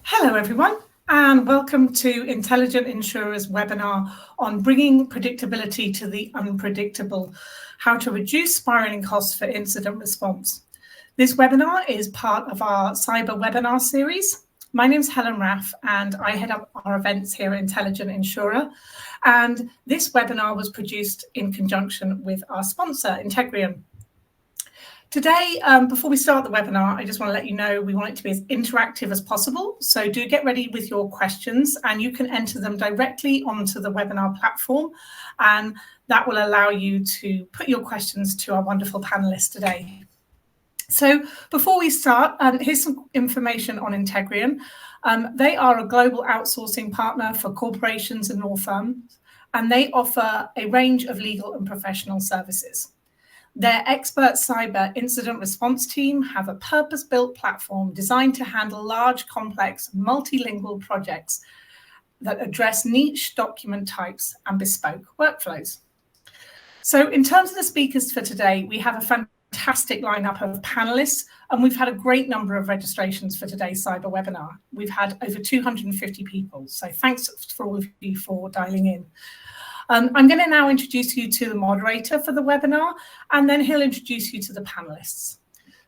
Hello, everyone, and welcome to Intelligent Insurers webinar on bringing predictability to the unpredictable, how to reduce spiraling costs for incident response. This webinar is part of our cyber webinar series. My name is Helen Raff, and I head up our events here at Intelligent Insurer. And this webinar was produced in conjunction with our sponsor, Integrion. Today, before we start the webinar, I just want to let you know we want it to be as interactive as possible. So do get ready with your questions and you can enter them directly onto the webinar platform. And that will allow you to put your questions to our wonderful panelists today. So before we start, here's some information on Integrion. They are a global outsourcing partner for corporations and law firms, and they offer a range of legal and professional services. Their expert cyber incident response team have a purpose-built platform designed to handle large, complex, multilingual projects that address niche document types and bespoke workflows. So in terms of the speakers for today, we have a fantastic lineup of panelists, and we've had a great number of registrations for today's cyber webinar. We've had over 250 people, so thanks for all of you for dialing in. I'm going to now introduce you to the moderator for the webinar, and then he'll introduce you to the panelists.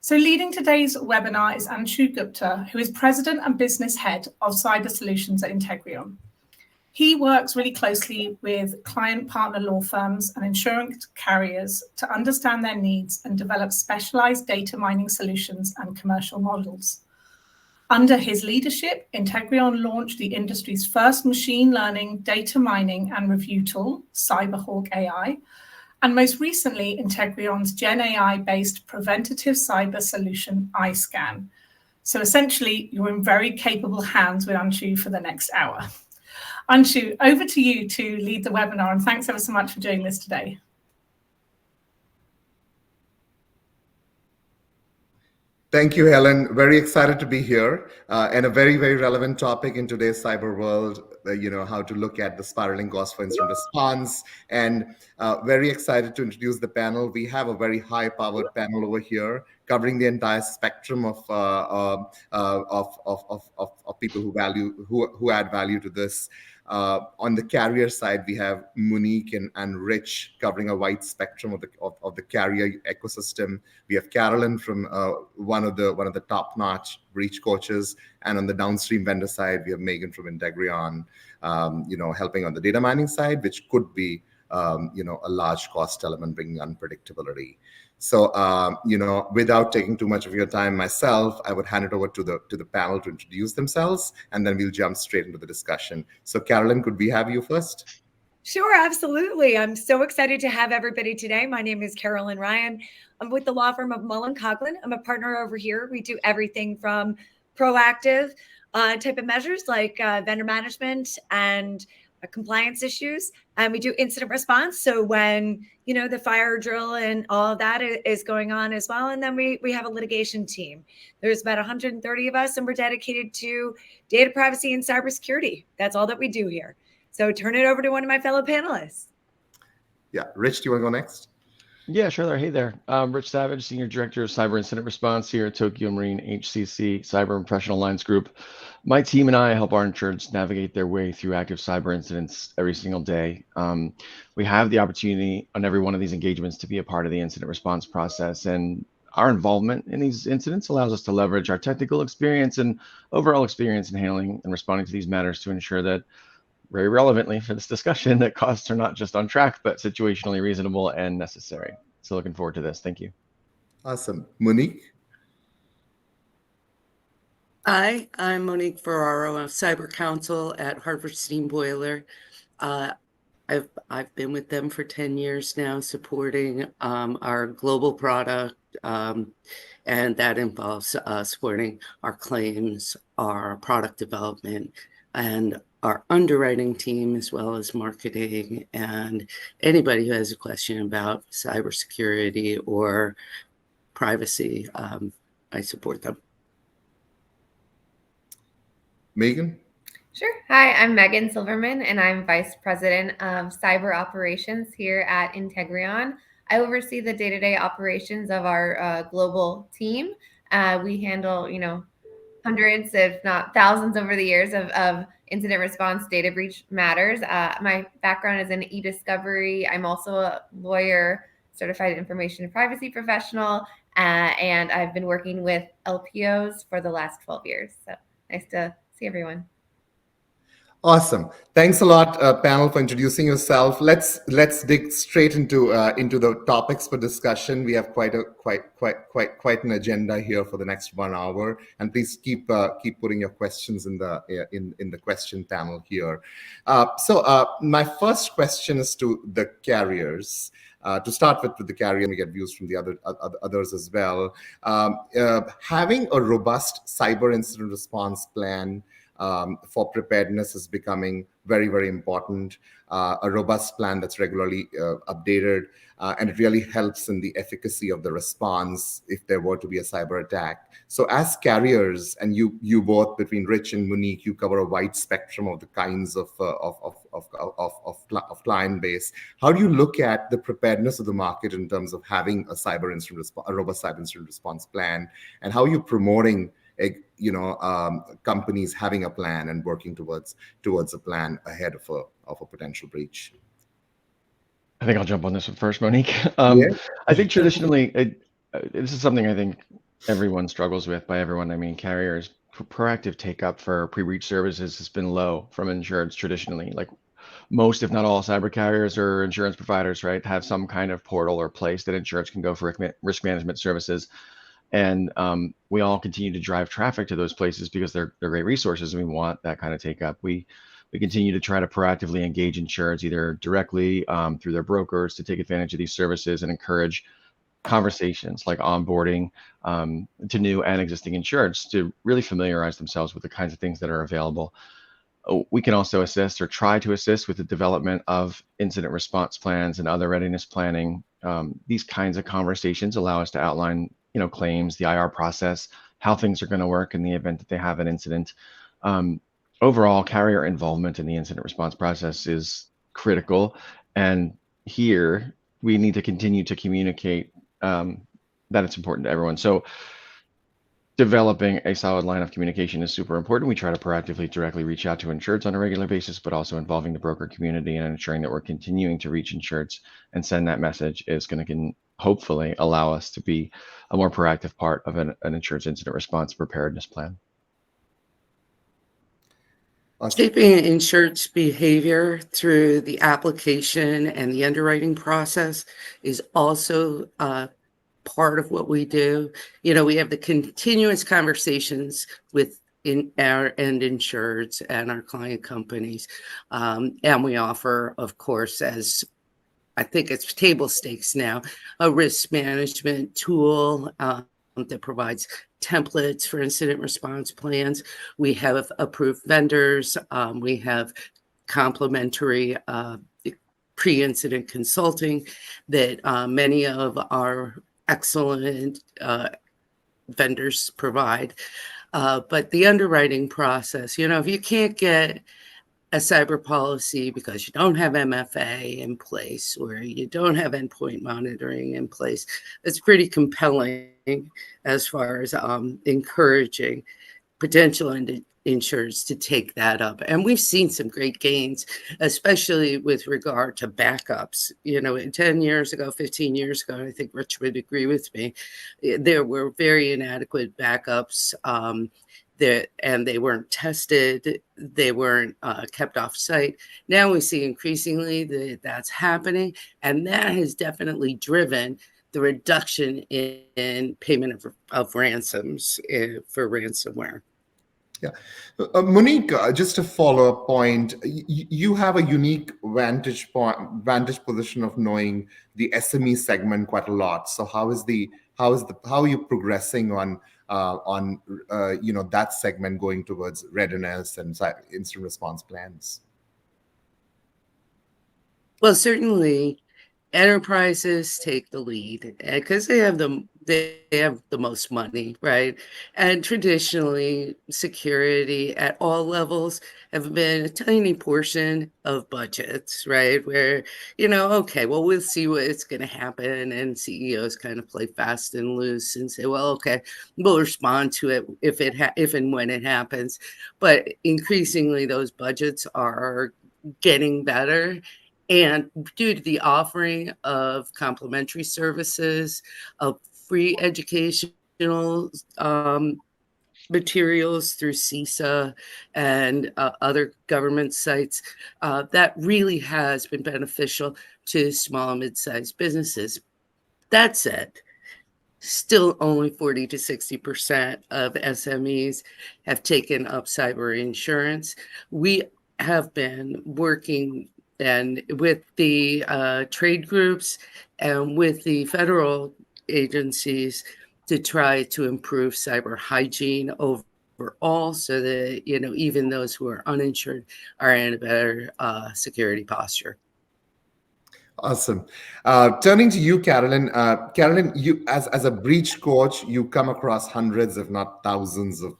So leading today's webinar is Anshu Gupta, who is President and Business Head of Cyber Solutions at Integrion. He works really closely with client partner law firms and insurance carriers to understand their needs and develop specialized data mining solutions and commercial models. Under his leadership, Integrion launched the industry's first machine learning, data mining and review tool, CyberHawk AI, and most recently, Integrion's Gen AI-based preventative cyber solution, iScan. So essentially, you're in very capable hands with Anshu for the next hour. Anshu, over to you to lead the webinar, and thanks ever so much for doing this today. Thank you, Helen. Very excited to be here and a very, very relevant topic in today's cyber world, how to look at the spiraling cost for incident response, and very excited to introduce the panel. We have a very high-powered panel over here covering the entire spectrum of people who add value to this. On the carrier side, we have Monique and Rich covering a wide spectrum of the carrier ecosystem. We have Carolyn from one of the top-notch breach coaches, and on the downstream vendor side, we have Megan from Integrion, helping on the data mining side, which could be a large cost element bringing unpredictability. So, without taking too much of your time myself, I would hand it over to the panel to introduce themselves, and then we'll jump straight into the discussion. So, Carolyn, could we have you first? Sure, absolutely. I'm so excited to have everybody today. My name is Carolyn Ryan. I'm with the law firm of Mullen Coughlin. I'm a partner over here. We do everything from proactive type of measures like vendor management and compliance issues, and we do incident response. So when the fire drill and all of that is going on as well, and then we have a litigation team. There's about 130 of us, and we're dedicated to data privacy and cybersecurity. That's all that we do here. So turn it over to one of my fellow panelists. Yeah, Rich, do you want to go next? Yeah, sure. Hey there. Rich Savage, Senior Director of Cyber Incident Response here at Tokyo Marine HCC Cyber and Professional Lines Group. My team and I help our insureds navigate their way through active cyber incidents every single day. We have the opportunity on every one of these engagements to be a part of the incident response process, and our involvement in these incidents allows us to leverage our technical experience and overall experience in handling and responding to these matters to ensure that, very relevantly for this discussion, that costs are not just on track, but situationally reasonable and necessary. So looking forward to this. Thank you. Awesome. Monique? Hi, I'm Monique Ferraro, a cyber counsel at Harvard Steam Boiler. I've been with them for 10 years now, supporting our global product, and that involves supporting our claims, our product development, and our underwriting team, as well as marketing, and anybody who has a question about cybersecurity or privacy, I support them. Megan? Sure. Hi, I'm Megan Silverman, and I'm Vice President of Cyber Operations here at Integrion. I oversee the day-to-day operations of our global team. We handle, hundreds, if not thousands over the years of incident response data breach matters. My background is in e-discovery. I'm also a lawyer, certified information and privacy professional, and I've been working with LPOs for the last 12 years. So nice to see everyone. Awesome. Thanks a lot, panel, for introducing yourself. Let's dig straight into the topics for discussion. We have quite an agenda here for the next 1 hour, and please keep putting your questions in the question panel here. So my first question is to the carriers. To start with the carrier, and we get views from the others as well. Having a robust cyber incident response plan for preparedness is becoming very, very important. A robust plan that's regularly updated, and it really helps in the efficacy of the response if there were to be a cyber attack. So as carriers, and you both, between Rich and Monique, you cover a wide spectrum of the kinds of client base. How do you look at the preparedness of the market in terms of having a robust cyber incident response plan, and how are you promoting companies having a plan and working towards a plan ahead of a potential breach? I think I'll jump on this one first, Monique. Yeah. I think traditionally, this is something I think everyone struggles with. By everyone, I mean carriers. Proactive take up for pre-breach services has been low from insureds traditionally. Like most, if not all, cyber carriers or insurance providers, right, have some kind of portal or place that insureds can go for risk management services. And we all continue to drive traffic to those places because they're great resources, and we want that kind of take up. We continue to try to proactively engage insureds either directly through their brokers to take advantage of these services and encourage conversations like onboarding to new and existing insureds to really familiarize themselves with the kinds of things that are available. We can also assist or try to assist with the development of incident response plans and other readiness planning. These kinds of conversations allow us to outline claims, the IR process, how things are going to work in the event that they have an incident. Overall, carrier involvement in the incident response process is critical. And here we need to continue to communicate that it's important to everyone. So developing a solid line of communication is super important. We try to proactively directly reach out to insureds on a regular basis, but also involving the broker community and ensuring that we're continuing to reach insureds and send that message is going to hopefully allow us to be a more proactive part of an insurance incident response preparedness plan. Shaping insured's behavior through the application and the underwriting process is also part of what we do. We have the continuous conversations with our end insureds and our client companies. And we offer, of course, as I think it's table stakes now, a risk management tool that provides templates for incident response plans. We have approved vendors. We have complimentary pre-incident consulting that many of our excellent vendors provide. But the underwriting process, if you can't get a cyber policy because you don't have MFA in place or you don't have endpoint monitoring in place, it's pretty compelling as far as encouraging potential insurers to take that up. And we've seen some great gains, especially with regard to backups. 10 years ago, 15 years ago, I think Rich would agree with me, there were very inadequate backups and they weren't tested, they weren't kept off site. Now we see increasingly that that's happening, and that has definitely driven the reduction in payment of ransoms for ransomware. Yeah. Monique, just a follow-up point. You have a unique vantage position of knowing the SME segment quite a lot. So how are you progressing on that segment going towards readiness and incident response plans? Well, certainly enterprises take the lead because they have the most money, right? And traditionally, security at all levels have been a tiny portion of budgets, right? Where, okay, well, we'll see what's going to happen. And CEOs kind of play fast and loose and say, well, okay, we'll respond to it if and when it happens. But increasingly, those budgets are getting better. And due to the offering of complementary services, of free educational materials through CISA and other government sites, that really has been beneficial to small and mid-sized businesses. That said, still only 40 to 60% of SMEs have taken up cyber insurance. We have been working and with the trade groups and with the federal agencies to try to improve cyber hygiene overall so that, even those who are uninsured are in a better security posture. Awesome. Turning to you, Carolyn. Carolyn, you as a breach coach, you come across hundreds, if not thousands, of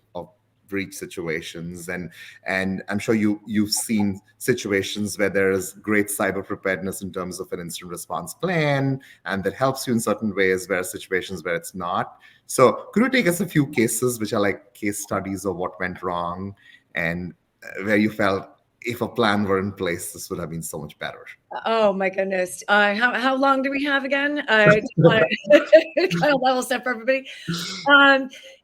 breach situations, and I'm sure you've seen situations where there is great cyber preparedness in terms of an incident response plan, and that helps you in certain ways, where situations where it's not. So, could you take us a few cases which are like case studies of what went wrong, and where you felt if a plan were in place, this would have been so much better? Oh my goodness. How long do we have again? I just want to kind of level set for everybody.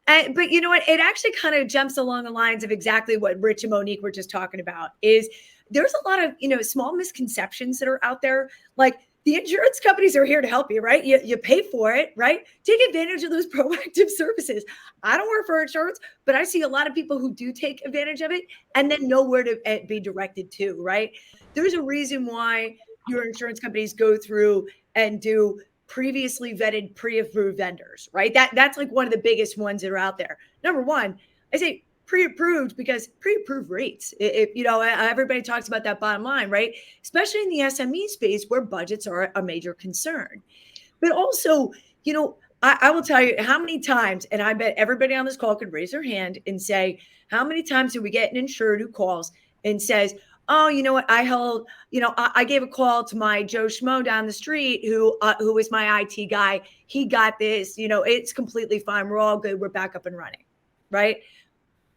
But you know what? It actually kind of jumps along the lines of exactly what Rich and Monique were just talking about. Is there's a lot of small misconceptions that are out there. Like, the insurance companies are here to help you, right? You pay for it, right? Take advantage of those proactive services. I don't work for insurance, but I see a lot of people who do take advantage of it and then know where to be directed to, right? There's a reason why your insurance companies go through and do previously vetted, pre-approved vendors, right? That's like one of the biggest ones that are out there. Number one, I say pre-approved because pre-approved rates. If everybody talks about that bottom line, right? Especially in the SME space where budgets are a major concern. But also, I will tell you how many times, and I bet everybody on this call could raise their hand and say, how many times do we get an insured who calls and says, oh, you know what? I gave a call to my Joe Schmo down the street who is my IT guy. He got this, it's completely fine. We're all good. We're back up and running, right?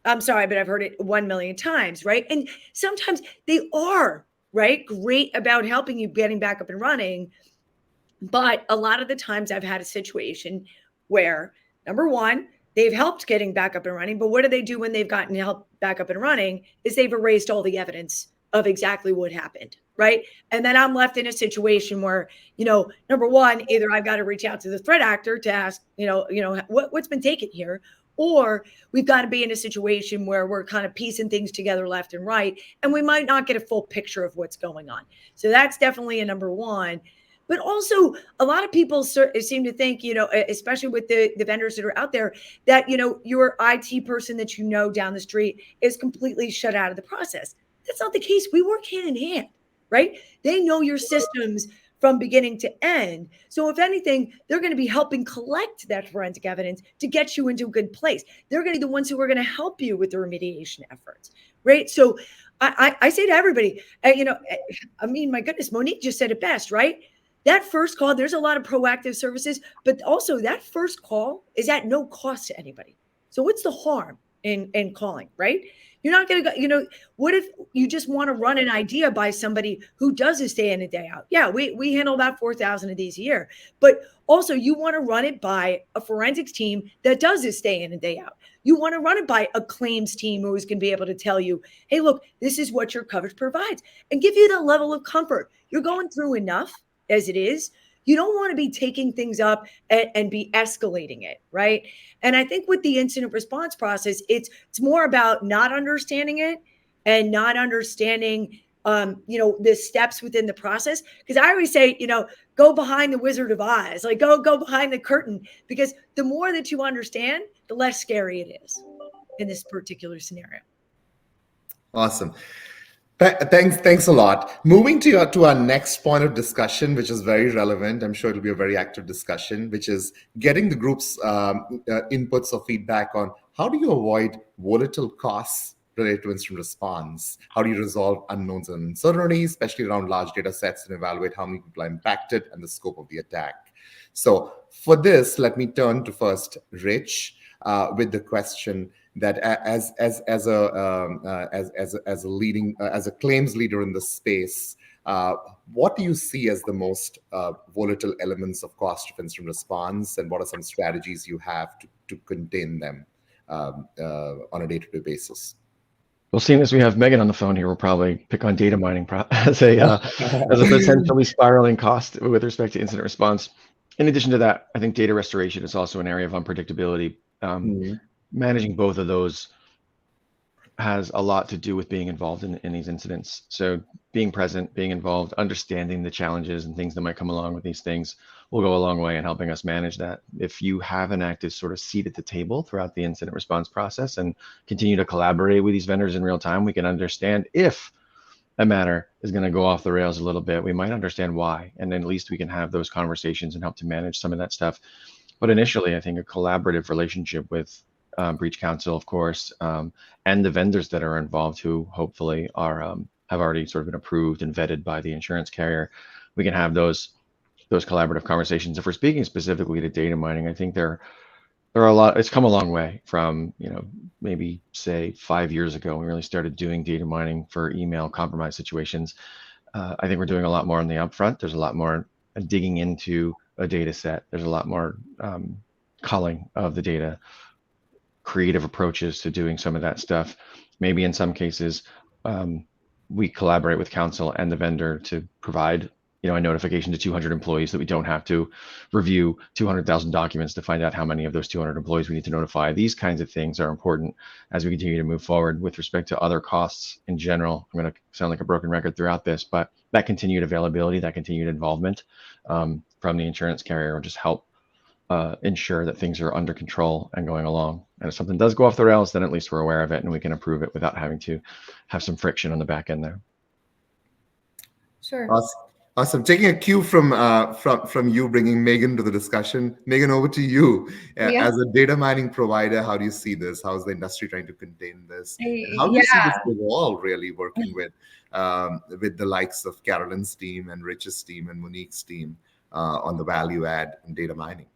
I'm sorry, but I've heard it 1 million times, right? And sometimes they are, right, great about helping you getting back up and running. But a lot of the times I've had a situation where, number one, they've helped getting back up and running. But what do they do when they've gotten help back up and running is they've erased all the evidence of exactly what happened, right? And then I'm left in a situation where, number one, either I've got to reach out to the threat actor to ask, what's been taken here, or we've got to be in a situation where we're kind of piecing things together left and right, and we might not get a full picture of what's going on. So that's definitely a number one. But also, a lot of people seem to think, especially with the vendors that are out there, that, your IT person that down the street is completely shut out of the process. That's not the case. We work hand in hand, right? They know your systems from beginning to end. So if anything, they're going to be helping collect that forensic evidence to get you into a good place. They're going to be the ones who are going to help you with the remediation efforts, right? So I say to everybody, my goodness, Monique just said it best, right? That first call, there's a lot of proactive services, but also that first call is at no cost to anybody. So what's the harm in calling, right? You're not going to go, what if you just want to run an idea by somebody who does this day in and day out? Yeah, we handle about 4,000 of these a year, but also you want to run it by a forensics team that does this day in and day out. You want to run it by a claims team who is going to be able to tell you, hey, look, this is what your coverage provides, and give you the level of comfort. You're going through enough as it is. You don't want to be taking things up and be escalating it, right? And I think with the incident response process, it's more about not understanding it and not understanding, the steps within the process. Because I always say, go behind the Wizard of Oz, like go behind the curtain, because the more that you understand, the less scary it is in this particular scenario. Awesome. Thanks a lot. Moving to our next point of discussion, which is very relevant. I'm sure it'll be a very active discussion, which is getting the group's inputs or feedback on how do you avoid volatile costs related to incident response? How do you resolve unknowns and uncertainties, especially around large data sets, and evaluate how many people are impacted and the scope of the attack? So for this, let me turn to first Rich with the question that as a claims leader in the space, what do you see as the most volatile elements of cost of incident response, and what are some strategies you have to contain them on a day-to-day basis? Well, seeing as we have Megan on the phone here, we'll probably pick on data mining as a potentially spiraling cost with respect to incident response. In addition to that, I think data restoration is also an area of unpredictability. Managing both of those has a lot to do with being involved in these incidents. So being present, being involved, understanding the challenges and things that might come along with these things will go a long way in helping us manage that. If you have an active sort of seat at the table throughout the incident response process and continue to collaborate with these vendors in real time, we can understand if a matter is going to go off the rails a little bit. We might understand why, and then at least we can have those conversations and help to manage some of that stuff. But initially, I think a collaborative relationship with breach counsel, of course, and the vendors that are involved, who hopefully are have already sort of been approved and vetted by the insurance carrier. We can have those collaborative conversations. If we're speaking specifically to data mining, I think there are a lot. It's come a long way from, maybe say 5 years ago when we really started doing data mining for email compromise situations. I think we're doing a lot more on the upfront. There's a lot more digging into a data set. There's a lot more culling of the data, creative approaches to doing some of that stuff. Maybe in some cases, we collaborate with counsel and the vendor to provide, a notification to 200 employees that we don't have to review 200,000 documents to find out how many of those 200 employees we need to notify. These kinds of things are important as we continue to move forward. With respect to other costs in general, I'm going to sound like a broken record throughout this, but that continued availability, that continued involvement from the insurance carrier will just help ensure that things are under control and going along. And if something does go off the rails, then at least we're aware of it and we can improve it without having to have some friction on the back end there. Sure. Awesome. Taking a cue from you, bringing Megan to the discussion. Megan, over to you. Yeah. As a data mining provider, how do you see this? How is the industry trying to contain this? How do you see this evolve, really, working with the likes of Carolyn's team and Rich's team and Monique's team on the value add in data mining?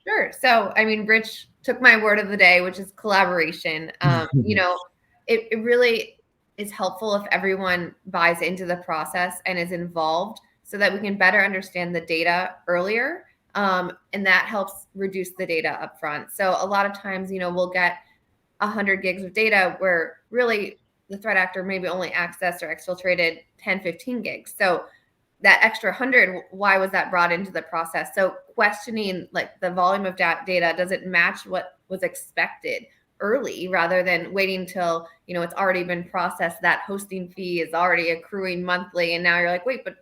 Sure. So, Rich took my word of the day, which is collaboration. It really is helpful if everyone buys into the process and is involved, so that we can better understand the data earlier. And that helps reduce the data up front. So a lot of times, we'll get 100 gigs of data where really the threat actor maybe only accessed or exfiltrated 10, 15 gigs. So that extra 100, why was that brought into the process? So questioning like the volume of data, does it match what was expected early, rather than waiting till, it's already been processed, that hosting fee is already accruing monthly. And now you're like, wait, but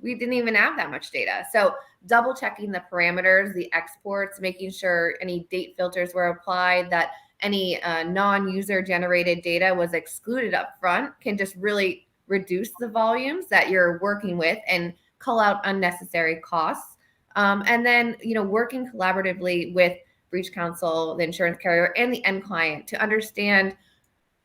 we didn't even have that much data. So double checking the parameters, the exports, making sure any date filters were applied, that any non-user generated data was excluded up front, can just really reduce the volumes that you're working with and cull out unnecessary costs. And then, working collaboratively with breach counsel, the insurance carrier, and the end client to understand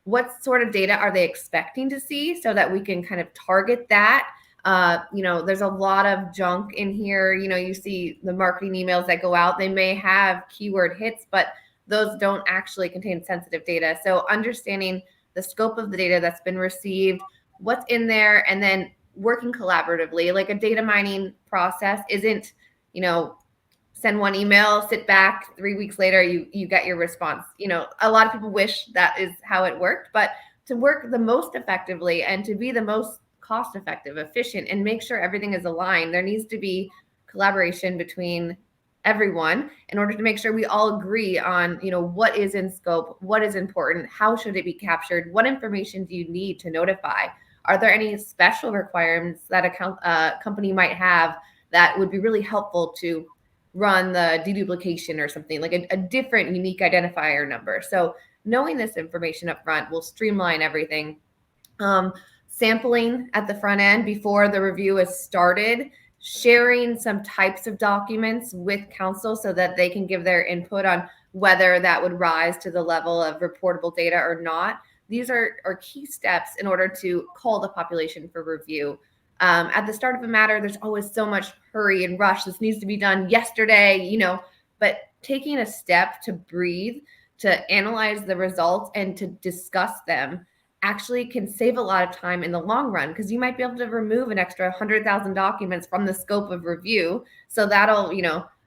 what sort of data are they expecting to see, so that we can kind of target that. There's a lot of junk in here. You see the marketing emails that go out, they may have keyword hits, but those don't actually contain sensitive data. So understanding the scope of the data that's been received, what's in there, and then working collaboratively. Like a data mining process isn't, send one email, sit back, 3 weeks later, you get your response. A lot of people wish that is how it worked, but to work the most effectively and to be the most cost effective, efficient, and make sure everything is aligned, there needs to be collaboration between everyone in order to make sure we all agree on, what is in scope, what is important, how should it be captured, what information do you need to notify? Are there any special requirements that a company might have that would be really helpful to run the deduplication or something, like a different unique identifier number? So knowing this information up front will streamline everything. sampling at the front end before the review is started, sharing some types of documents with counsel so that they can give their input on whether that would rise to the level of reportable data or not. These are key steps in order to call the population for review. At the start of a matter, there's always so much hurry and rush. This needs to be done yesterday, but taking a step to breathe, to analyze the results and to discuss them actually can save a lot of time in the long run, because you might be able to remove an extra 100,000 documents from the scope of review. So that'll,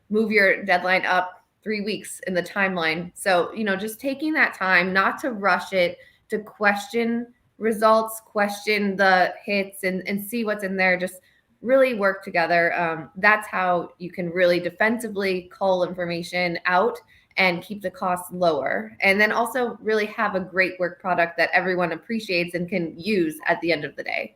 move your deadline up 3 weeks in the timeline. So, just taking that time, not to rush it, to question results, question the hits and see what's in there, just really work together. That's how you can really defensively cull information out and keep the costs lower. And then also really have a great work product that everyone appreciates and can use at the end of the day.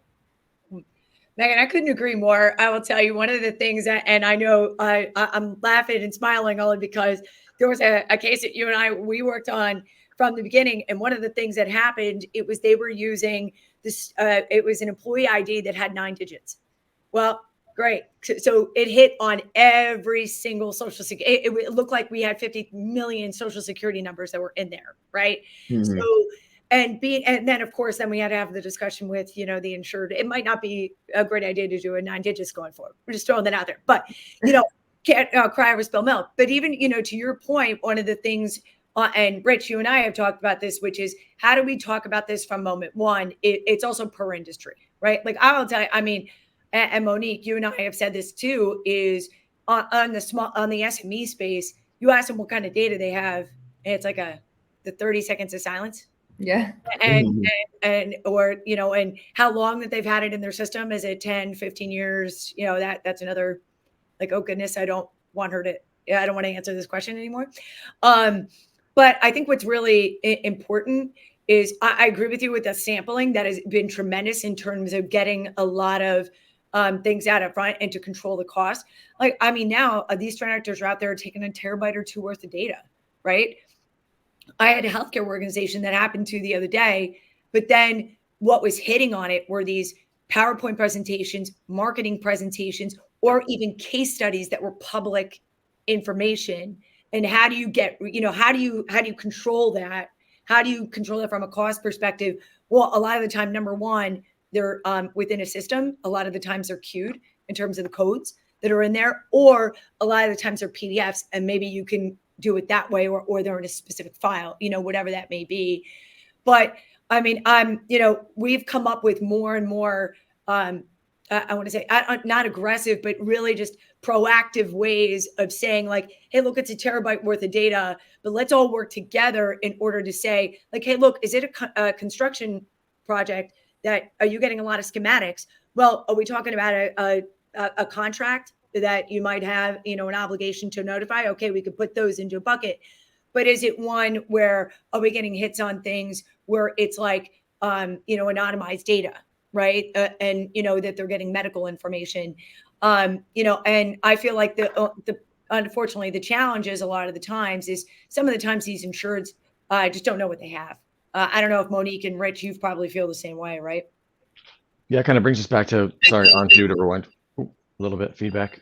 Megan, I couldn't agree more. I will tell you one of the things and I know I'm laughing and smiling only because there was a case that you and we worked on from the beginning. And one of the things that happened, it was they were using this, it was an employee ID that had 9 digits. Well, great. So it hit on every single social security. It looked like we had 50 million social security numbers that were in there, right? Mm-hmm. So, and then of course, then we had to have the discussion with, the insured. It might not be a great idea to do a 9 digits going forward. We're just throwing that out there. But, can't cry over spilled milk. But even, to your point, one of the things, and Rich, you and I have talked about this, which is how do we talk about this from moment one? It's also per industry, right? Like I will tell you, I mean, and Monique, you and I have said this too, is on the SME space, you ask them what kind of data they have, and it's like the 30 seconds of silence. Yeah. And how long that they've had it in their system. Is it 10, 15 years? That's another, like, oh goodness, I don't want to answer this question anymore. But I think what's really important is I agree with you with the sampling that has been tremendous in terms of getting a lot of things out up front and to control the cost. Like, I mean, now these threat actors are out there taking a terabyte or 2 worth of data, right? I had a healthcare organization that happened to the other day, but then what was hitting on it were these PowerPoint presentations, marketing presentations, or even case studies that were public information. And how do you get, how do you control that? How do you control that from a cost perspective? Well, a lot of the time, number one, they're within a system. A lot of the times they're queued in terms of the codes that are in there, or a lot of the times they're PDFs, and maybe you can do it that way, or they're in a specific file, whatever that may be. But I mean, we've come up with more and more, I want to say not aggressive, but really just proactive ways of saying, like, hey, look, it's a terabyte worth of data, but let's all work together in order to say, like, hey, look, is it a construction project that are you getting a lot of schematics? Well, are we talking about a contract that you might have, an obligation to notify? Okay, we could put those into a bucket. But is it one where are we getting hits on things where it's like, anonymized data, right? And, that they're getting medical information, and I feel like unfortunately, the challenge is a lot of the times is some of the times these insureds just don't know what they have. I don't know if Monique and Rich, you probably feel the same way, right? Yeah, it kind of brings us back to, sorry, on to everyone. A little bit of feedback.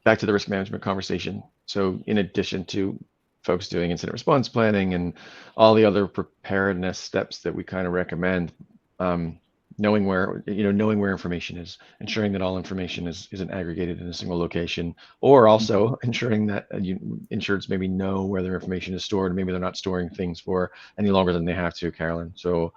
Back to the risk management conversation. So in addition to folks doing incident response planning and all the other preparedness steps that we kind of recommend, knowing where information is, ensuring that all information isn't aggregated in a single location, or also ensuring that insureds maybe know where their information is stored. Maybe they're not storing things for any longer than they have to, Carolyn. So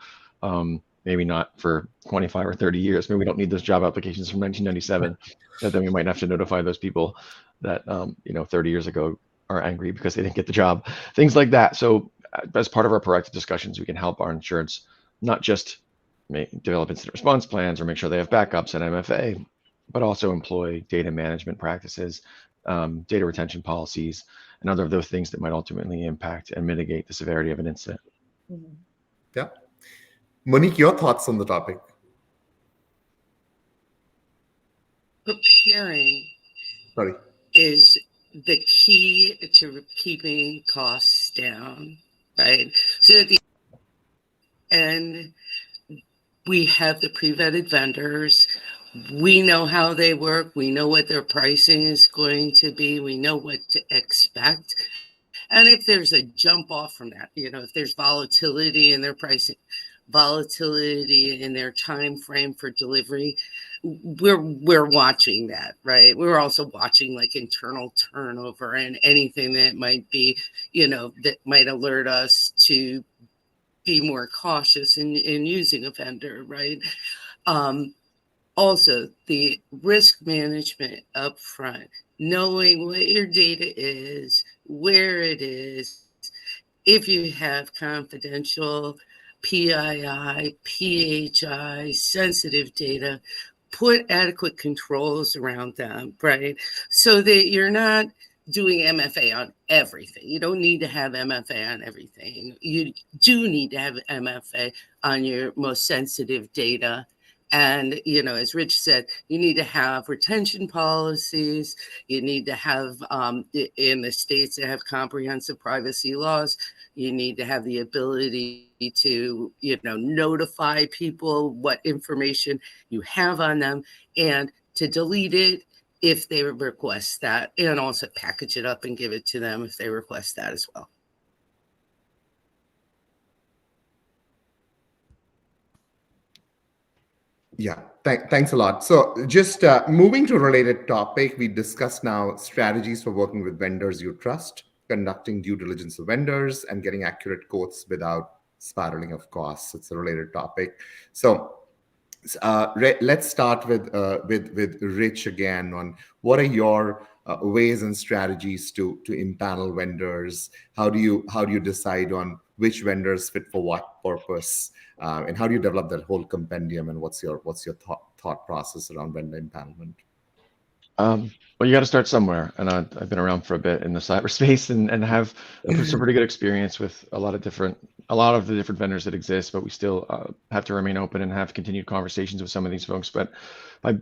maybe not for 25 or 30 years. Maybe we don't need those job applications from 1997. That then we might have to notify those people that 30 years ago are angry because they didn't get the job. Things like that. So as part of our proactive discussions, we can help our insureds not just develop incident response plans or make sure they have backups and MFA, but also employ data management practices, data retention policies, and other of those things that might ultimately impact and mitigate the severity of an incident. Mm-hmm. Yeah. Monique, your thoughts on the topic? Preparing is the key to keeping costs down, right? So and we have the pre-vetted vendors. We know how they work. We know what their pricing is going to be. We know what to expect. And if there's a jump off from that, if there's volatility in their pricing, volatility in their time frame for delivery, we're watching that, right? We're also watching like internal turnover and anything that might be, that might alert us to be more cautious in using a vendor, right? Also, the risk management up front, knowing what your data is, where it is, if you have confidential PII, PHI, sensitive data, put adequate controls around them, right? So that you're not doing MFA on everything. You don't need to have MFA on everything. You do need to have MFA on your most sensitive data. And, as Rich said, you need to have retention policies. You need to have, in the states that have comprehensive privacy laws, you need to have the ability to, notify people what information you have on them and to delete it if they request that, and also package it up and give it to them if they request that as well. Yeah, thanks a lot. So just moving to a related topic, we discussed now strategies for working with vendors you trust, conducting due diligence of vendors, and getting accurate quotes without spiraling of costs. It's a related topic. So let's start with Rich again on what are your ways and strategies to impanel vendors. How do you decide on which vendors fit for what purpose, and how do you develop that whole compendium, and what's your thought process around vendor empanelment? Well, you got to start somewhere, and I've been around for a bit in the cyberspace and have some pretty good experience with a lot of the different vendors that exist. But we still have to remain open and have continued conversations with some of these folks. But by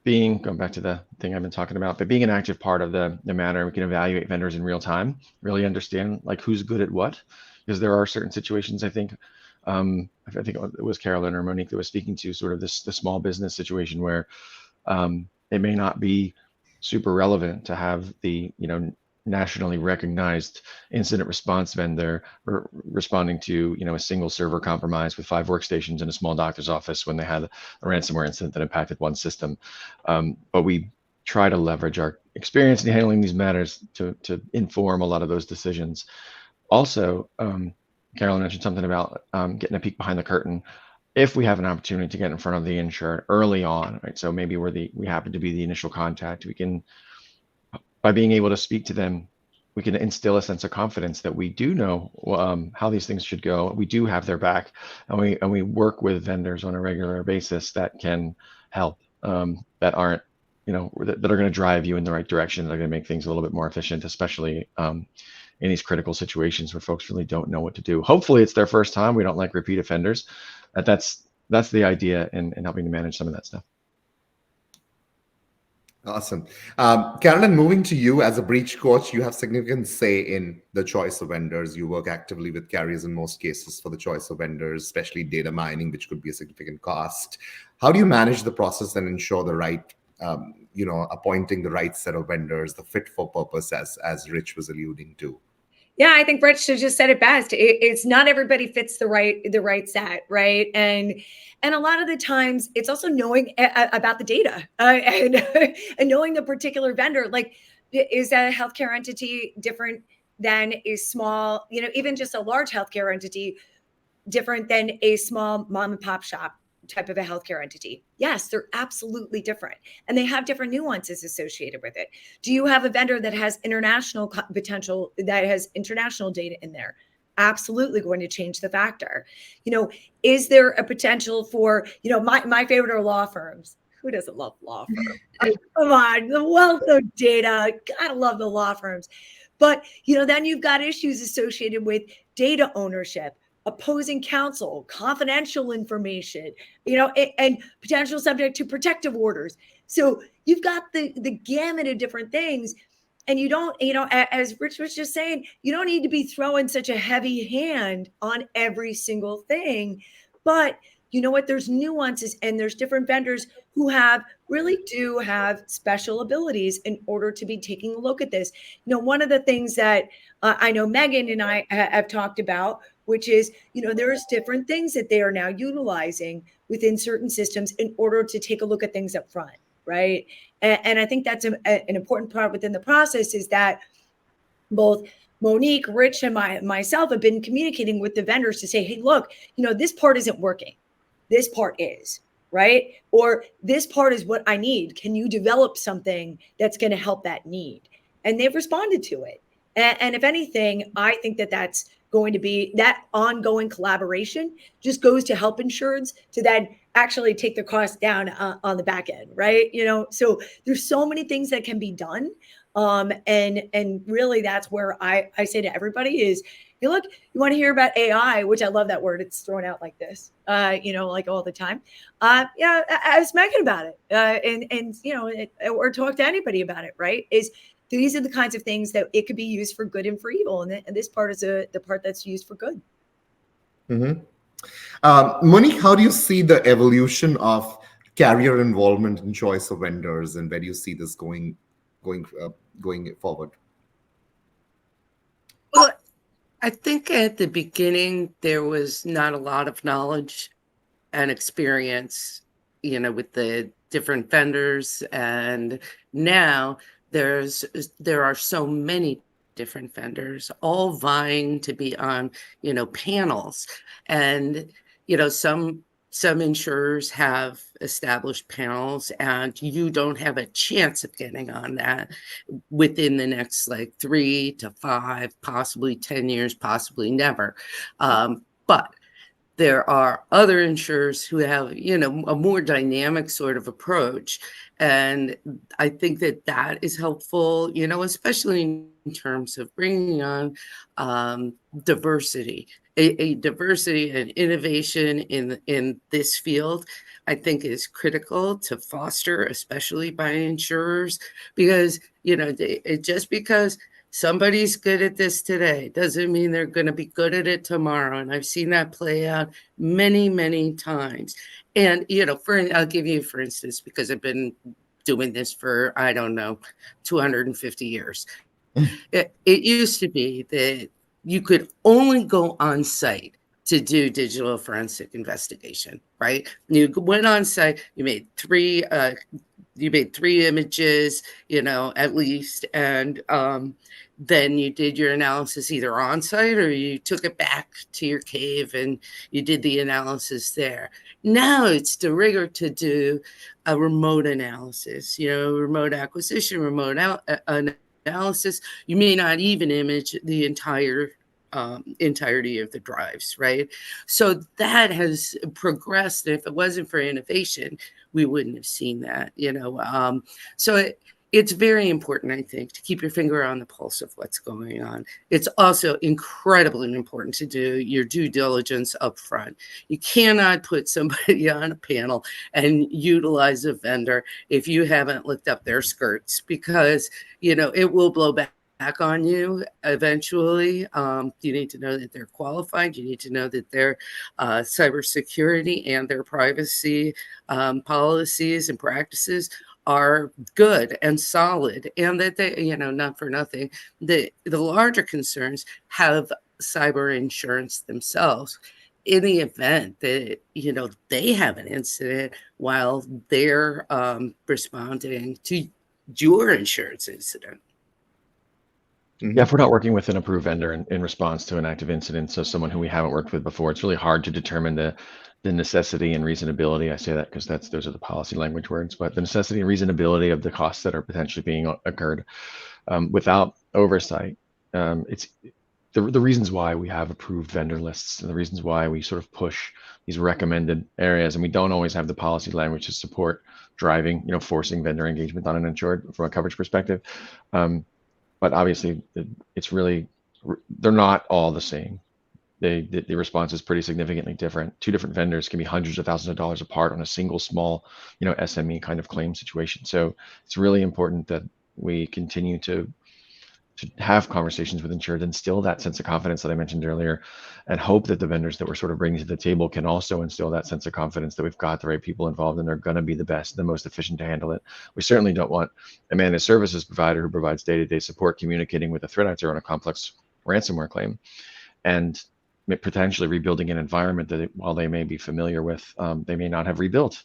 going back to the thing I've been talking about, by being an active part of the matter, we can evaluate vendors in real time, really understand like who's good at what, because there are certain situations. I think it was Carolyn or Monique that was speaking to sort of the small business situation where it may not be super relevant to have the nationally recognized incident response vendor responding to a single server compromise with 5 workstations in a small doctor's office when they had a ransomware incident that impacted one system. But we try to leverage our experience in handling these matters to inform a lot of those decisions. Also, Carolyn mentioned something about getting a peek behind the curtain. If we have an opportunity to get in front of the insured early on, right? So maybe we happen to be the initial contact. We can, by being able to speak to them, we can instill a sense of confidence that we do know how these things should go. We do have their back, and we work with vendors on a regular basis that can help, that aren't, that are going to drive you in the right direction. They're going to make things a little bit more efficient, especially in these critical situations where folks really don't know what to do. Hopefully, it's their first time. We don't like repeat offenders. That's the idea in helping to manage some of that stuff. Awesome. Carolyn, moving to you as a breach coach, you have significant say in the choice of vendors. You work actively with carriers in most cases for the choice of vendors, especially data mining, which could be a significant cost. How do you manage the process and ensure the right, appointing the right set of vendors, the fit for purpose, as Rich was alluding to? Yeah, I think Rich just said it best. It's not everybody fits the right set, right? And a lot of the times, it's also knowing about the data and knowing the particular vendor. Like, is a healthcare entity different than a small, even just a large healthcare entity, different than a small mom and pop shop type of a healthcare entity? Yes, they're absolutely different, and they have different nuances associated with it. Do you have a vendor that has international potential, that has international data in there? Absolutely going to change the factor. Is there a potential for, my favorite are law firms. Who doesn't love law firms? Come on, the wealth of data. Gotta love the law firms. But, then you've got issues associated with data ownership, opposing counsel, confidential information, and potential subject to protective orders. So you've got the gamut of different things. And you don't, as Rich was just saying, you don't need to be throwing such a heavy hand on every single thing, but you know what, there's nuances and there's different vendors who really do have special abilities in order to be taking a look at this. One of the things that I know Megan and I have talked about, which is, there's different things that they are now utilizing within certain systems in order to take a look at things up front, right? And I think that's an important part within the process, is that both Monique, Rich, and myself have been communicating with the vendors to say, hey, look, this part isn't working. This part is, right? Or this part is what I need. Can you develop something that's going to help that need? And they've responded to it. And if anything, I think that that's going to be, that ongoing collaboration just goes to help insureds to then actually take the cost down on the back end, right? So there's so many things that can be done. And really that's where I say to everybody is, hey, look, you want to hear about AI, which I love that word. It's thrown out like this, like all the time. Yeah, ask Megan about it. Or talk to anybody about it, right? These are the kinds of things that it could be used for good and for evil. And this part is the part that's used for good. Mm-hmm. Monique, how do you see the evolution of carrier involvement in choice of vendors, and where do you see this going forward? Well, I think at the beginning, there was not a lot of knowledge and experience, with the different vendors. And now there are so many different vendors all vying to be on, panels. And, some insurers have established panels, and you don't have a chance of getting on that within the next 3 to 5, possibly 10 years, possibly never. But there are other insurers who have, a more dynamic sort of approach. And I think that is helpful, especially in terms of bringing on diversity. A diversity and innovation in this field, I think, is critical to foster, especially by insurers, because, just because somebody's good at this today doesn't mean they're going to be good at it tomorrow. And I've seen that play out many, many times. And, I'll give you, for instance, because I've been doing this for, 250 years. It used to be that you could only go on site to do digital forensic investigation, right? You went on site, you made three images, at least, and then you did your analysis either on site or you took it back to your cave and you did the analysis there. Now it's de rigueur to do a remote analysis, remote acquisition, remote analysis. You may not even image the entirety of the drives, right? So that has progressed. If it wasn't for innovation, we wouldn't have seen that, So it's very important, I think, to keep your finger on the pulse of what's going on. It's also incredibly important to do your due diligence up front. You cannot put somebody on a panel and utilize a vendor if you haven't looked up their skirts, because, it will blow back on you eventually. You need to know that they're qualified. You need to know that their cybersecurity and their privacy policies and practices are good and solid, and that they, not for nothing, the larger concerns have cyber insurance themselves in the event that, they have an incident while they're responding to your insurance incident. Yeah, if we're not working with an approved vendor in response to an active incident, so someone who we haven't worked with before, it's really hard to determine the necessity and reasonability. I say that because those are the policy language words, but the necessity and reasonability of the costs that are potentially being occurred without oversight. It's the reasons why we have approved vendor lists, and the reasons why we sort of push these recommended areas, and we don't always have the policy language to support driving, forcing vendor engagement on an insured from a coverage perspective. But obviously, it's really, they're not all the same. The response is pretty significantly different. Two different vendors can be hundreds of thousands of dollars apart on a single small, SME kind of claim situation. So it's really important that we continue to to have conversations with insured, instill that sense of confidence that I mentioned earlier, and hope that the vendors that we're sort of bringing to the table can also instill that sense of confidence that we've got the right people involved and they're going to be the best, the most efficient to handle it. We certainly don't want a managed services provider who provides day-to-day support communicating with a threat actor on a complex ransomware claim and potentially rebuilding an environment that while they may be familiar with, they may not have rebuilt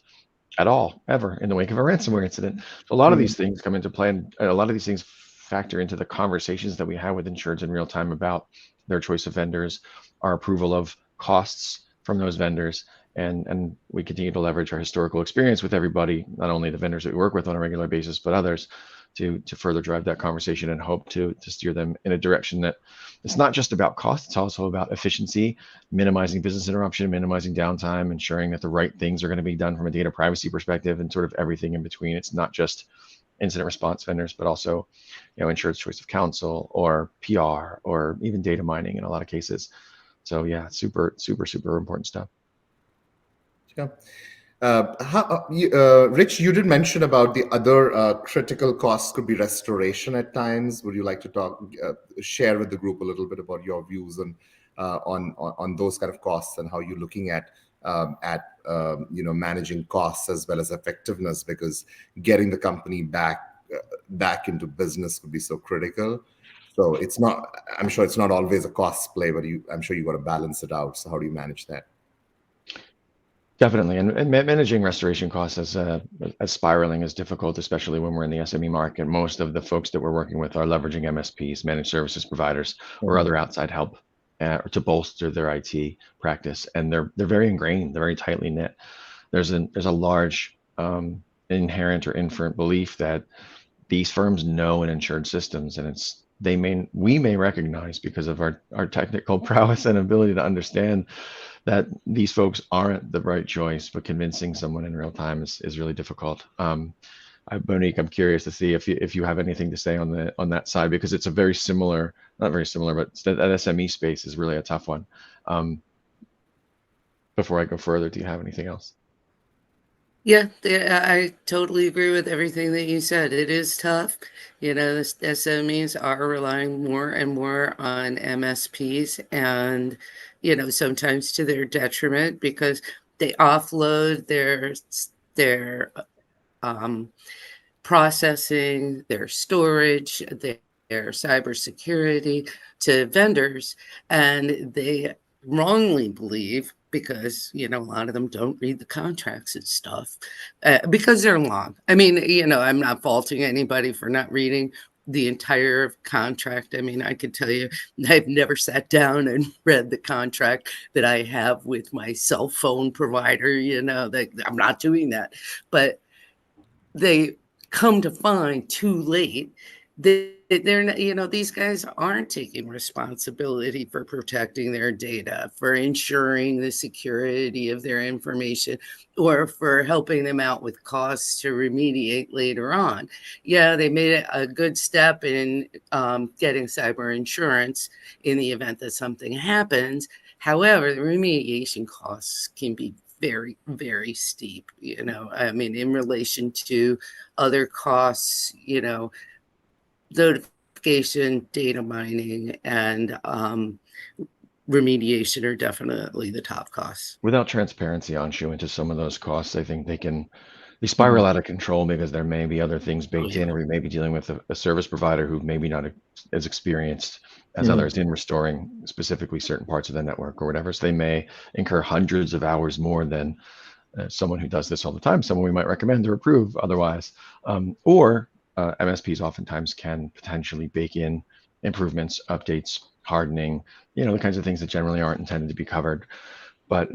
at all, ever, in the wake of a ransomware incident. So a lot of these things come into play, and a lot of these things factor into the conversations that we have with insureds in real time about their choice of vendors, our approval of costs from those vendors, and we continue to leverage our historical experience with everybody, not only the vendors that we work with on a regular basis, but others, to further drive that conversation and hope to steer them in a direction that it's not just about cost, it's also about efficiency, minimizing business interruption, minimizing downtime, ensuring that the right things are going to be done from a data privacy perspective, and sort of everything in between. It's not just incident response vendors, but also, insured's choice of counsel or PR or even data mining in a lot of cases. So yeah, super, super, super important stuff. Yeah. Rich, you did mention about the other critical costs could be restoration at times. Would you like to share with the group a little bit about your views on those kind of costs and how you're looking at managing costs as well as effectiveness, because getting the company back into business could be so critical. So I'm sure it's not always a cost play, but I'm sure you got to balance it out. So how do you manage that? Definitely, and managing restoration costs as spiraling is difficult, especially when we're in the SME market. Most of the folks that we're working with are leveraging MSPs, managed services providers, or other outside help to bolster their IT practice, and they're very ingrained, they're very tightly knit. There's a large inherent or inferent belief that these firms know and insured systems, and we may recognize, because of our technical prowess and ability to understand, that these folks aren't the right choice, but convincing someone in real time is really difficult. Monique, I'm curious to see if you have anything to say on that side, because it's a very similar, not very similar, but that SME space is really a tough one. Before I go further, do you have anything else? Yeah, I totally agree with everything that you said. It is tough. The SMEs are relying more and more on MSPs, and, sometimes to their detriment, because they offload their processing, their storage, their cybersecurity to vendors, and they wrongly believe, because a lot of them don't read the contracts and stuff, because they're long. I mean, I'm not faulting anybody for not reading the entire contract. I mean, I could tell you, I've never sat down and read the contract that I have with my cell phone provider. That I'm not doing that, but they come to find too late they're these guys aren't taking responsibility for protecting their data, for ensuring the security of their information, or for helping them out with costs to remediate later on. Yeah, they made a good step in getting cyber insurance in the event that something happens. However, the remediation costs can be very, very steep, I mean, in relation to other costs, notification, data mining, and remediation are definitely the top costs. Without transparency, Anshu, into some of those costs, I think they spiral out of control, because there may be other things baked in, or we may be dealing with a service provider who maybe not as experienced as others in restoring specifically certain parts of the network or whatever. So they may incur hundreds of hours more than someone who does this all the time, someone we might recommend or approve otherwise, or MSPs oftentimes can potentially bake in improvements, updates, hardening, the kinds of things that generally aren't intended to be covered. But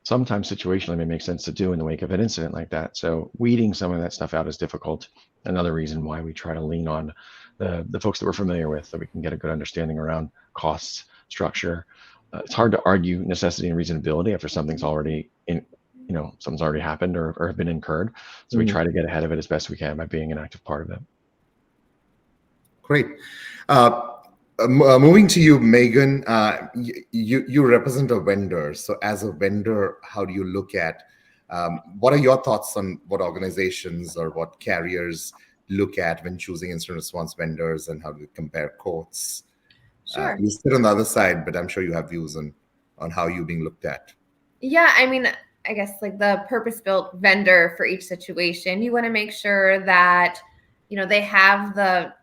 sometimes situationally it may make sense to do in the wake of an incident like that. So weeding some of that stuff out is difficult. Another reason why we try to lean on the folks that we're familiar with, so we can get a good understanding around costs, structure. It's hard to argue necessity and reasonability after something's already something's already happened or have been incurred. So we try to get ahead of it as best we can by being an active part of it. Great. Moving to you, Megan, you represent a vendor. So as a vendor, how do you look at, what are your thoughts on what organizations or what carriers look at when choosing incident response vendors, and how do you compare quotes? Sure. You sit on the other side, but I'm sure you have views on how you're being looked at. Yeah, I mean, I guess like the purpose-built vendor for each situation, you want to make sure that, they have the